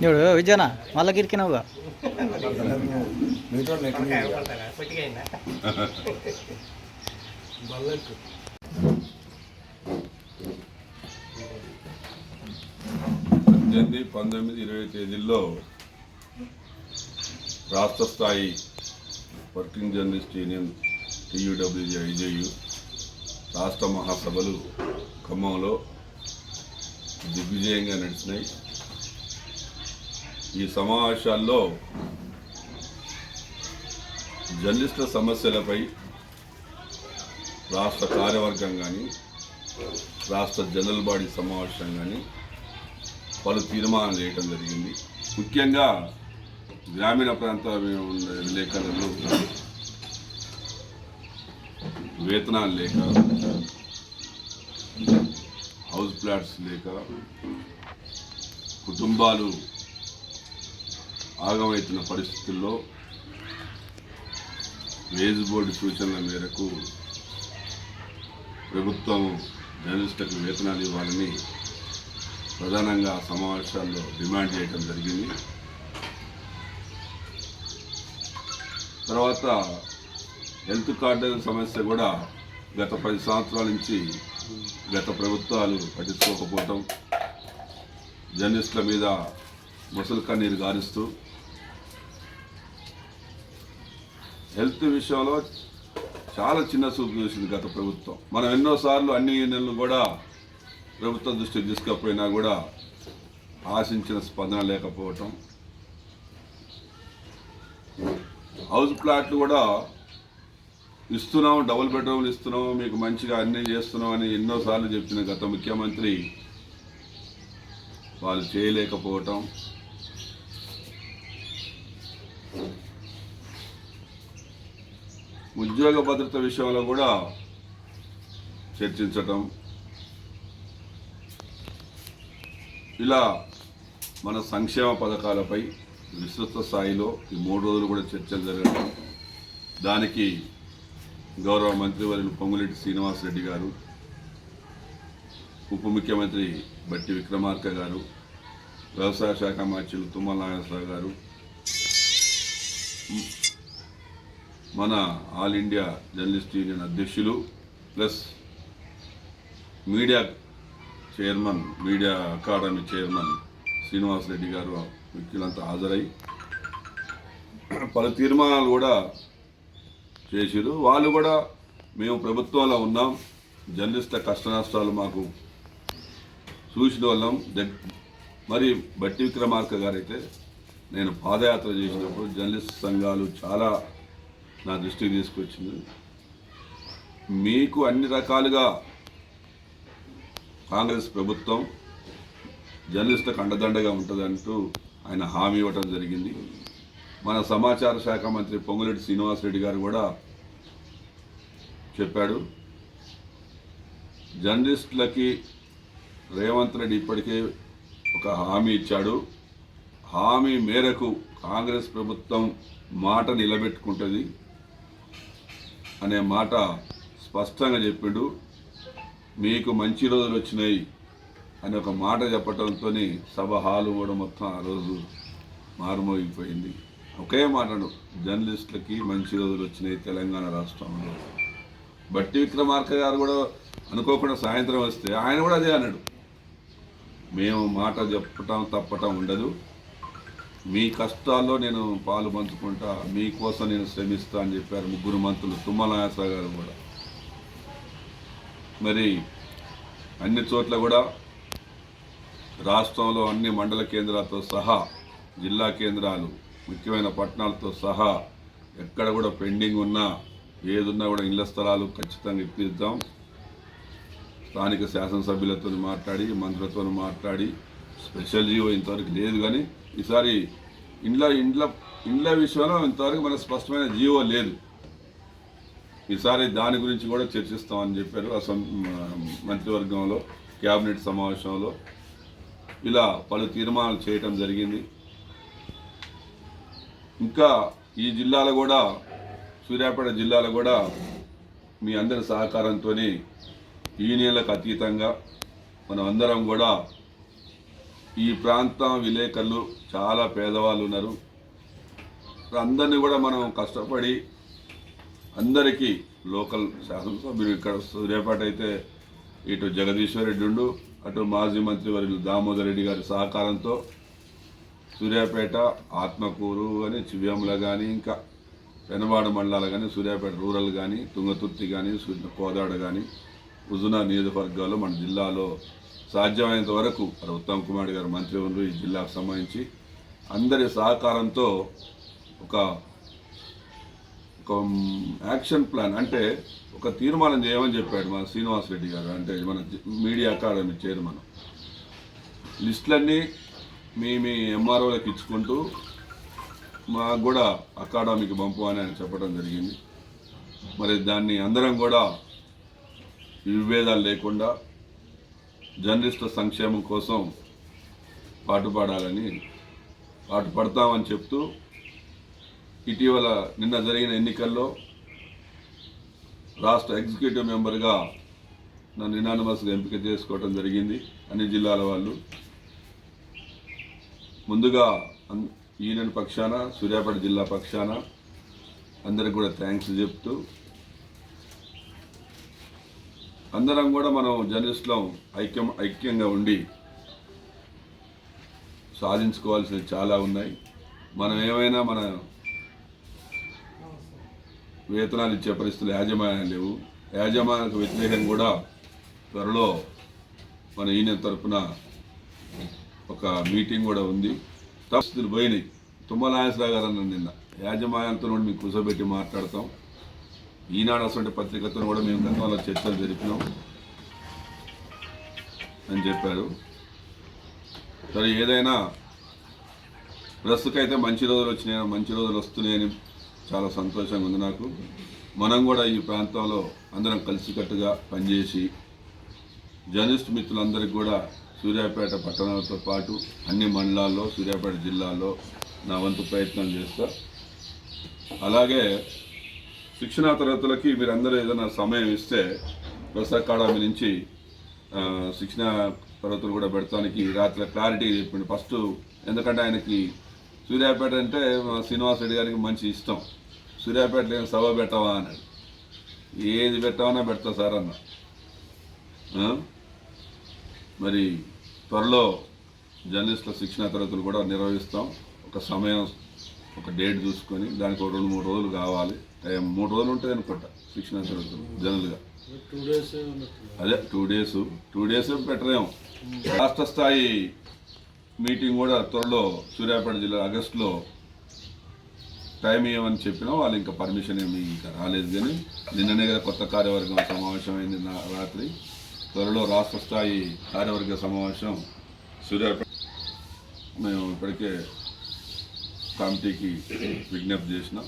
చూడు విజయనా మళ్ళీ కిరికినావుగా జర్నీ 19-20 తేదీల్లో రాష్ట్ర స్థాయి working journalist union TUWJ IJU రాష్ట్ర మహాసభలు ఖమ్మంలో దిగ్విజయంగా నడిచినాయి. ఈ సమావేశాల్లో జర్నలిస్టుల సమస్యలపై రాష్ట్ర కార్యవర్గం కానీ రాష్ట్ర జనరల్ బాడీ సమావేశం కానీ పలు తీర్మానాలు చేయడం జరిగింది. ముఖ్యంగా గ్రామీణ ప్రాంతాల్లో ఉండే విలేకరులు వేతనాలు లేక, హౌస్ ప్లాట్స్ లేక, కుటుంబాలు ఆగమవుతున్న పరిస్థితుల్లో వేజ్ బోర్డు సూచనల మేరకు ప్రభుత్వం జర్నలిస్టులకు వేతనాలు ఇవ్వాలని ప్రధానంగా సమావేశాల్లో డిమాండ్ చేయడం జరిగింది. తర్వాత హెల్త్ కార్డుల సమస్య కూడా గత 10 సంవత్సరాల నుంచి గత ప్రభుత్వాలు పట్టించుకోకపోవటం, జర్నలిస్టుల మీద ముసలి కన్నీరు గారుస్తూ హెల్త్ విషయంలో చాలా చిన్న చూపు చూసింది గత ప్రభుత్వం. మనం ఎన్నోసార్లు అన్ని యూనియన్లు కూడా ప్రభుత్వ దృష్టికి తీసుకపోయినా కూడా ఆశించిన స్పందన లేకపోవటం, హౌస్ ప్లాట్లు కూడా ఇస్తున్నాం, డబుల్ బెడ్రూమ్లు ఇస్తున్నాం, మీకు మంచిగా అన్నీ చేస్తున్నాం అని ఎన్నోసార్లు చెప్పిన గత ముఖ్యమంత్రి వాళ్ళు చేయలేకపోవటం, ఉద్యోగ భద్రత విషయంలో కూడా చర్చించటం, ఇలా మన సంక్షేమ పథకాలపై విస్తృత స్థాయిలో ఈ 3 రోజులు కూడా చర్చలు జరగడం, దానికి గౌరవ మంత్రివర్యులు పొంగులేటి శ్రీనివాసరెడ్డి గారు, ఉప ముఖ్యమంత్రి బట్టి విక్రమార్క గారు, వ్యవసాయ శాఖ మంత్రులు తుమ్మల నాగేశ్వరరావు గారు, మన ఆల్ ఇండియా జర్నలిస్ట్ యూనియన్ అధ్యక్షులు plus media chairman, media academy chairman Srinivasa Reddy గారు వ్యక్తులంతా హాజరై పలు తీర్మానాలు కూడా చేసిరు. వాళ్ళు కూడా మేము ప్రభుత్వంలో ఉన్నాం, జర్నలిస్టుల కష్ట నష్టాలు మాకు చూసిన వాళ్ళం. మరి బట్టి విక్రమార్క గారైతే నేను పాదయాత్ర చేసినప్పుడు జర్నలిస్ట్ సంఘాలు చాలా నా దృష్టికి తీసుకొచ్చింది. మీకు అన్ని రకాలుగా కాంగ్రెస్ ప్రభుత్వం జర్నలిస్టులకు అండదండగా ఉంటుందంటూ ఆయన హామీ ఇవ్వటం జరిగింది. మన సమాచార శాఖ మంత్రి పొంగులేటి శ్రీనివాసరెడ్డి గారు కూడా చెప్పాడు, జర్నలిస్టులకి రేవంత్ రెడ్డి ఇప్పటికే ఒక హామీ ఇచ్చాడు, హామీ మేరకు కాంగ్రెస్ ప్రభుత్వం మాట నిలబెట్టుకుంటుంది అనే మాట స్పష్టంగా చెప్పిండు. మీకు మంచి రోజులు వచ్చినాయి అని ఒక మాట చెప్పడంతో సభ హాలు కూడా మొత్తం ఆ రోజు మారుమోగిపోయింది. ఒకే మాటను, జర్నలిస్టులకి మంచి రోజులు వచ్చినాయి తెలంగాణ రాష్ట్రంలో. బట్టి విక్రమార్క గారు కూడా అనుకోకుండా సాయంత్రం వస్తే ఆయన కూడా అదే అన్నాడు, మేము మాట చెప్పటం తప్పటం ఉండదు, మీ కష్టాల్లో నేను పాలు పంచుకుంటా, మీకోసం నేను శ్రమిస్తా అని చెప్పారు 3 మంత్రులు. తుమ్మల నాగేశ్వరరావు గారు కూడా. మరి అన్ని చోట్ల కూడా రాష్ట్రంలో అన్ని మండల కేంద్రాలతో సహా, జిల్లా కేంద్రాలు, ముఖ్యమైన పట్టణాలతో సహా ఎక్కడ కూడా పెండింగ్ ఉన్నా ఏదున్నా కూడా ఇళ్ల స్థలాలు ఖచ్చితంగా ఇప్పిద్దాం. స్థానిక శాసనసభ్యులతో మాట్లాడి, మంత్రులతో మాట్లాడి, స్పెషల్ జీవో ఇంతవరకు లేదు, కానీ ఈసారి ఇండ్ల విషయంలో ఇంతవరకు మనకు స్పష్టమైన జీవో లేదు. ఈసారి దాని గురించి కూడా చర్చిస్తామని చెప్పారు మంత్రివర్గంలో, క్యాబినెట్ సమావేశంలో. ఇలా పలు తీర్మానాలు చేయటం జరిగింది. ఇంకా ఈ జిల్లాలో కూడా, సూర్యాపేట జిల్లాలో కూడా మీ అందరి సహకారంతో యూనియన్లకు అతీతంగా మనం అందరం కూడా ఈ ప్రాంతం విలేకరులు చాలా పేదవాళ్ళు ఉన్నారు, అందరినీ కూడా మనం కష్టపడి అందరికీ లోకల్ శాసనసభ్యులు ఇక్కడ సూర్యాపేట అయితే ఇటు జగదీశ్వర్ రెడ్డి ఉండు, అటు మాజీ మంత్రి వర్యులు దామోదర్ రెడ్డి గారి సహకారంతో సూర్యాపేట, ఆత్మకూరు కానీ, చివ్యంల కానీ, ఇంకా పెనబాడ మండలాలు కానీ, సూర్యాపేట రూరల్ కానీ, తుంగతుర్తి కానీ, కోదాడ కానీ, హుజునా నియోజకవర్గాల్లో మన జిల్లాలో సాధ్యమైనంత వరకు ఉత్తమ్ కుమార్ గారు మంత్రి ఉన్నారు ఈ జిల్లాకు సంబంధించి అందరి సహకారంతో ఒక యాక్షన్ ప్లాన్ అంటే ఒక తీర్మానం చేయమని చెప్పాడు మన శ్రీనివాస్ రెడ్డి గారు, అంటే మన మీడియా అకాడమీ చైర్మన్. లిస్టులన్నీ మీ ఎంఆర్ఓలకు ఇచ్చుకుంటూ మాకు కూడా అకాడమీకి పంపు అని ఆయన చెప్పడం జరిగింది. మరి దాన్ని అందరం కూడా విభేదాలు లేకుండా జర్నలిస్టుల సంక్షేమం కోసం పాటుపడతామని చెప్తూ ఇటీవల నిన్న జరిగిన ఎన్నికల్లో రాష్ట్ర ఎగ్జిక్యూటివ్ మెంబర్గా నన్ను యునానిమస్గా ఎంపిక చేసుకోవడం జరిగింది అన్ని జిల్లాల వాళ్ళు. ముందుగా యూనియన్ పక్షాన, సూర్యాపేట జిల్లా పక్షాన అందరికి కూడా థ్యాంక్స్ చెప్తూ అందరం కూడా మనం జర్నలిస్టులం ఐక్యంగా ఉండి సాధించుకోవాల్సినవి చాలా ఉన్నాయి. మనం ఏమైనా మన వేతనాలు ఇచ్చే పరిస్థితులు యాజమాన్యం లేవు. యాజమాన్యానికి వ్యతిరేకంగా కూడా త్వరలో మన యూనియన్ తరఫున ఒక మీటింగ్ కూడా ఉంది. పరిస్థితులు పోయినాయి. తుమ్మల నాగేశ్వరరావు గారు అన్న నిన్న యాజమాన్యంతో మేము కూర్చోబెట్టి మాట్లాడతాం. ఈనాడు అసలు పత్రికతో కూడా మేము గతంలో చర్చలు జరిపినాం అని చెప్పారు. సరే, ఏదైనా ప్రస్తుతమైతే మంచి రోజులు వచ్చినాయి, మంచి రోజులు వస్తున్నాయని చాలా సంతోషంగా ఉంది నాకు. మనం కూడా ఈ ప్రాంతంలో అందరం కలిసికట్టుగా పనిచేసి జర్నలిస్ట్ మిత్రులందరికీ కూడా సూర్యాపేట పట్టణాలతో పాటు అన్ని మండలాల్లో, సూర్యాపేట జిల్లాలో నా వంతు ప్రయత్నం చేస్తా. అలాగే శిక్షణా తరగతులకి మీరందరూ ఏదైనా సమయం ఇస్తే ప్రెస్ అకాడమీ నుంచి శిక్షణా తరగతులు కూడా పెడతానికి రాత్రి క్లారిటీ చెప్పింది ఫస్ట్. ఎందుకంటే ఆయనకి సూర్యాపేట అంటే శ్రీనివాస్ రెడ్డి గారికి మంచి ఇష్టం. సూర్యాపేటలో ఏం సభ పెట్టవా అన్నాడు. ఏది పెట్టవన్నా పెడతా సార్ అన్న. మరి త్వరలో జర్నలిస్టుల శిక్షణా తరగతులు కూడా నిర్వహిస్తాం. ఒక సమయం, ఒక డేట్ చూసుకొని దానికి 2-3 రోజులు కావాలి. టైం 3 రోజులు ఉంటుంది అనుకుంటా శిక్షణ తరగతులు జనరల్గా. అదే 2 డేస్ పెట్టలేము. రాష్ట్ర స్థాయి మీటింగ్ కూడా త్వరలో సూర్యాపేట జిల్లా ఆగస్టులో టైం ఏమని చెప్పినా వాళ్ళు ఇంకా పర్మిషన్ ఏమి ఇంకా రాలేదు. కానీ నిన్ననే కదా కొత్త కార్యవర్గం సమావేశం అయింది రాత్రి. త్వరలో రాష్ట్ర స్థాయి కార్యవర్గ సమావేశం సూర్యాపేట మేము ఇప్పటికే కమిటీకి విజ్ఞప్తి చేసినాం.